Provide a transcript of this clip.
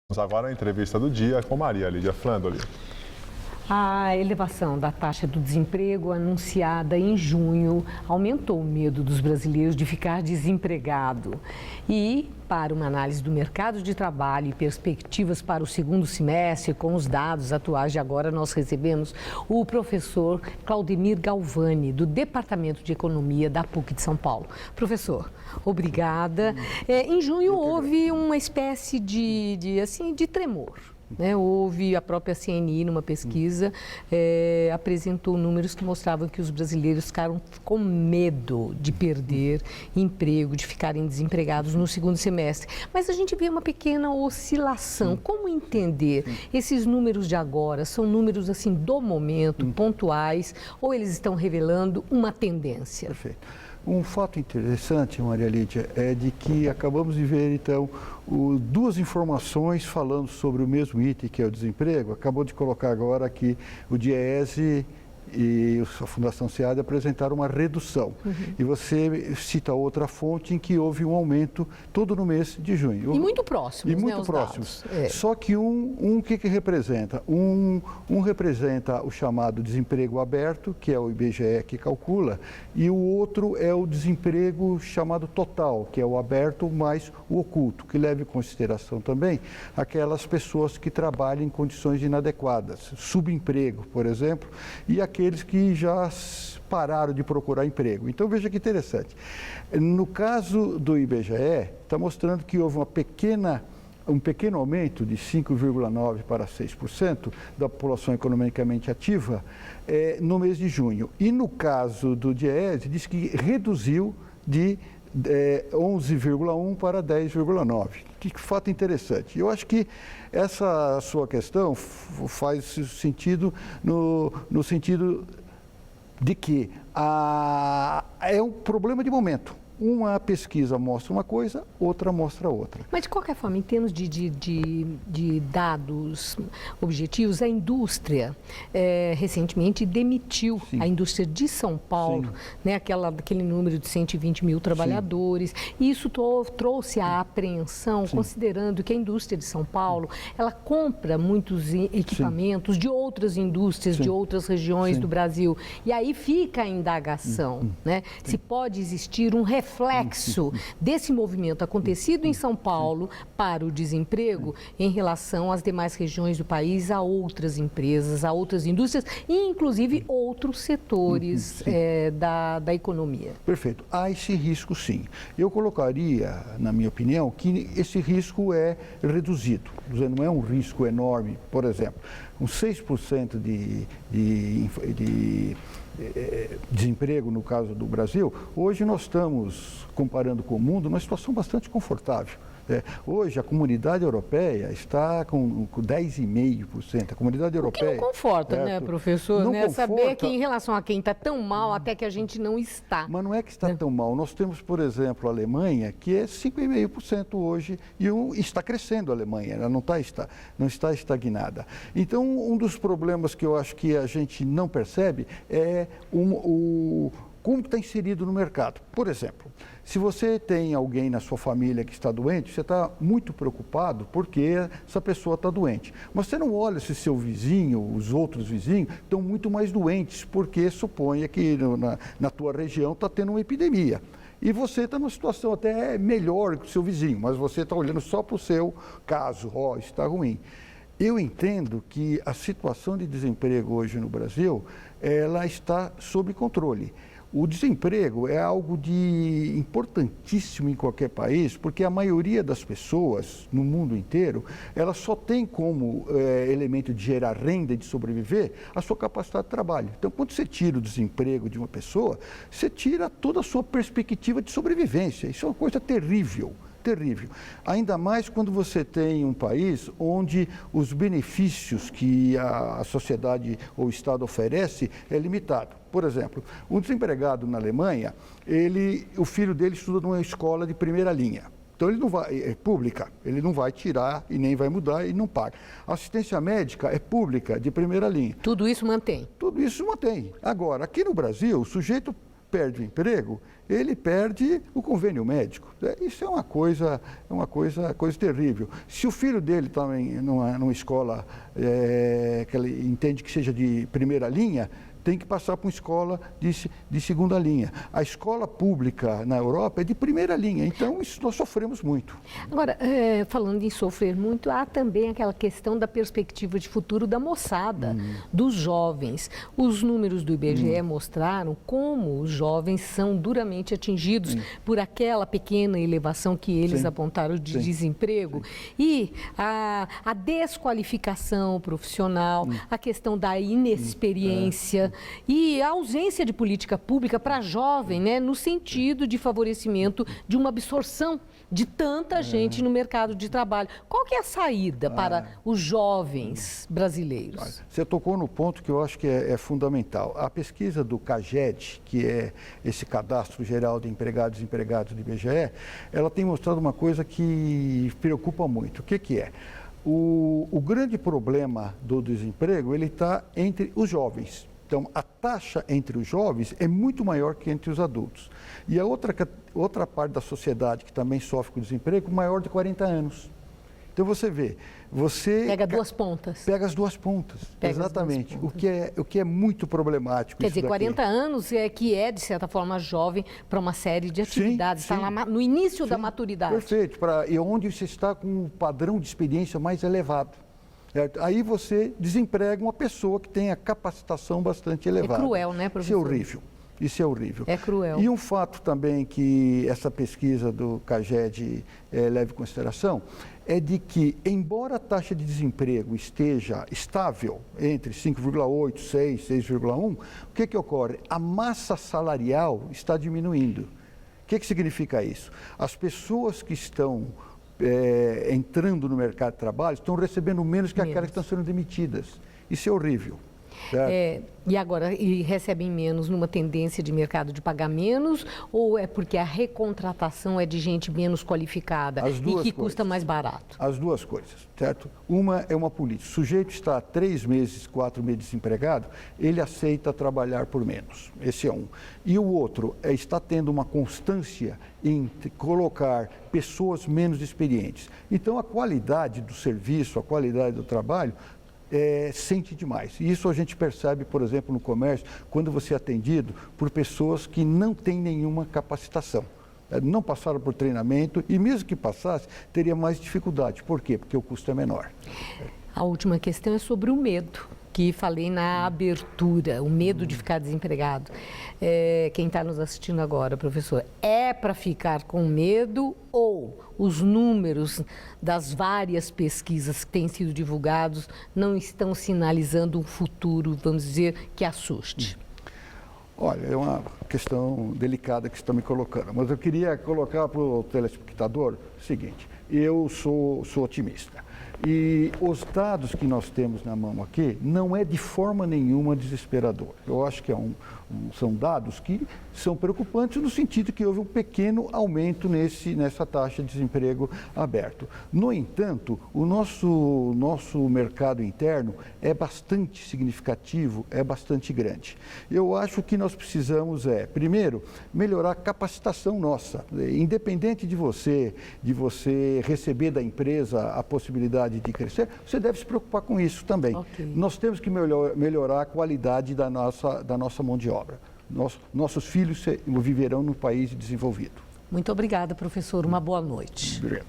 Vamos agora a entrevista do dia com Maria Lídia Flandoli. A elevação da taxa do desemprego anunciada em junho aumentou o medo dos brasileiros de ficar desempregado. E, para uma análise do mercado de trabalho e perspectivas para o segundo semestre, com os dados atuais de agora, nós recebemos o professor Claudemir Galvani, do Departamento de Economia da PUC de São Paulo. Professor, obrigada. Em junho houve uma espécie de tremor. Houve a própria CNI, numa pesquisa, apresentou números que mostravam que os brasileiros ficaram com medo de perder emprego, de ficarem desempregados no segundo semestre. Mas a gente vê uma pequena oscilação. Como entender esses números de agora? São números assim do momento, pontuais, ou eles estão revelando uma tendência? Perfeito. Um fato interessante, Maria Lídia, é de que acabamos de ver, então, duas informações falando sobre o mesmo item, que é o desemprego. Acabou de colocar agora que o Diese e a Fundação SEAD apresentaram uma redução. E você cita outra fonte em que houve um aumento todo no mês de junho. E muito próximos, E muito próximos. Só que o que representa? Um representa o chamado desemprego aberto, que é o IBGE que calcula, e o outro é o desemprego chamado total, que é o aberto mais o oculto, que leva em consideração também aquelas pessoas que trabalham em condições inadequadas, subemprego, por exemplo, e aqueles que já pararam de procurar emprego. Então, veja que interessante. No caso do IBGE, está mostrando que houve um pequeno aumento de 5,9% para 6% da população economicamente ativa no mês de junho. E no caso do Diese, diz que reduziu de 11,1% para 10,9%. Que fato interessante. Eu acho que essa sua questão faz sentido no sentido de que é um problema de momento. Uma pesquisa mostra uma coisa, outra mostra outra. Mas, de qualquer forma, em termos de dados objetivos, a indústria recentemente demitiu, a indústria de São Paulo, aquele número de 120 mil trabalhadores. E isso trouxe a apreensão, considerando que a indústria de São Paulo, ela compra muitos equipamentos de outras indústrias, de outras regiões do Brasil. E aí fica a indagação, se pode existir um reflexo desse movimento acontecido em São Paulo para o desemprego em relação às demais regiões do país, a outras empresas, a outras indústrias e, inclusive, outros setores da economia. Perfeito. Há esse risco, sim. Eu colocaria, na minha opinião, que esse risco é reduzido. Não é um risco enorme. Por exemplo, com 6% de desemprego no caso do Brasil, hoje nós estamos, comparando com o mundo, numa situação bastante confortável. Hoje a comunidade europeia está com 10,5%. A comunidade europeia... O que não conforta, professor? Não conforta... Saber que em relação a quem está tão mal, até que a gente não está. Mas não é que está tão mal. Nós temos, por exemplo, a Alemanha, que é 5,5% hoje, e está crescendo a Alemanha, ela não está estagnada. Então, um dos problemas que eu acho que a gente não percebe é como está inserido no mercado. Por exemplo, se você tem alguém na sua família que está doente, você está muito preocupado porque essa pessoa está doente. Mas você não olha se seu vizinho, os outros vizinhos, estão muito mais doentes, porque suponha que na tua região está tendo uma epidemia. E você está numa situação até melhor que o seu vizinho, mas você está olhando só para o seu caso, está ruim. Eu entendo que a situação de desemprego hoje no Brasil, ela está sob controle. O desemprego é algo importantíssimo em qualquer país, porque a maioria das pessoas no mundo inteiro, ela só tem como elemento de gerar renda e de sobreviver a sua capacidade de trabalho. Então, quando você tira o desemprego de uma pessoa, você tira toda a sua perspectiva de sobrevivência. Isso é uma coisa terrível. Terrível. Ainda mais quando você tem um país onde os benefícios que a sociedade ou o Estado oferece é limitado. Por exemplo, um desempregado na Alemanha, o filho dele estuda numa escola de primeira linha. Então, ele não vai, é pública, ele não vai tirar e nem vai mudar e não paga. A assistência médica é pública, de primeira linha. Tudo isso mantém? Tudo isso mantém. Agora, aqui no Brasil, o sujeito perde o emprego ele perde o convênio médico. Isso é uma coisa terrível. Se o filho dele está numa escola que ele entende que seja de primeira linha, tem que passar para uma escola de segunda linha. A escola pública na Europa é de primeira linha, então isso nós sofremos muito. Agora, falando em sofrer muito, há também aquela questão da perspectiva de futuro da moçada, dos jovens. Os números do IBGE mostraram como os jovens são duramente atingidos por aquela pequena elevação que eles apontaram de desemprego. E a desqualificação profissional, a questão da inexperiência, e a ausência de política pública para jovem, né, no sentido de favorecimento de uma absorção de tanta gente no mercado de trabalho. Qual que é a saída para os jovens brasileiros? Você tocou no ponto que eu acho que é fundamental. A pesquisa do CAGED, que é esse Cadastro Geral de Empregados e Desempregados do IBGE, ela tem mostrado uma coisa que preocupa muito. O que é? O grande problema do desemprego, ele está entre os jovens. Então, a taxa entre os jovens é muito maior que entre os adultos. E a outra parte da sociedade que também sofre com desemprego, maior de 40 anos. Então, você vê, Pega duas pontas. Pega as duas pontas, exatamente. Duas pontas. O que é muito problemático. Quer dizer, 40 anos que é, de certa forma, jovem para uma série de atividades. Está lá no início da maturidade. Perfeito. E onde você está com um padrão de experiência mais elevado. Certo? Aí você desemprega uma pessoa que tem a capacitação bastante elevada. É cruel, né, professor? Isso é horrível. Isso é horrível. É cruel. E um fato também que essa pesquisa do CAGED leva em consideração é de que, embora a taxa de desemprego esteja estável entre 5,8, 6, 6,1, o que ocorre? A massa salarial está diminuindo. O que significa isso? As pessoas que estão entrando no mercado de trabalho estão recebendo menos que aquelas que estão sendo demitidas. Isso é horrível. E agora, recebem menos numa tendência de mercado de pagar menos, ou é porque a recontratação é de gente menos qualificada e que custa mais barato? As duas coisas, certo? Uma é uma política. O sujeito está 3 meses, 4 meses desempregado, ele aceita trabalhar por menos. Esse é um. E o outro está tendo uma constância em colocar pessoas menos experientes. Então, a qualidade do serviço, a qualidade do trabalho, sente demais. E isso a gente percebe, por exemplo, no comércio, quando você é atendido por pessoas que não têm nenhuma capacitação. Não passaram por treinamento e mesmo que passasse, teria mais dificuldade. Por quê? Porque o custo é menor. A última questão é sobre o medo, que falei na abertura, o medo de ficar desempregado. Quem está nos assistindo agora, professor, é para ficar com medo ou os números das várias pesquisas que têm sido divulgados não estão sinalizando um futuro, vamos dizer, que assuste? Olha, é uma questão delicada que você está me colocando, mas eu queria colocar para o telespectador o seguinte: eu sou otimista. E os dados que nós temos na mão aqui não é de forma nenhuma desesperador. Eu acho que são dados que são preocupantes no sentido que houve um pequeno aumento nessa taxa de desemprego aberto. No entanto, o nosso mercado interno é bastante significativo, é bastante grande. Eu acho que nós precisamos, primeiro, melhorar a capacitação nossa. Independente de você receber da empresa a possibilidade de crescer, você deve se preocupar com isso também. Okay. Nós temos que melhorar a qualidade da nossa mão de obra. Nossos filhos viverão num país desenvolvido. Muito obrigada, professor. Uma boa noite. Obrigado.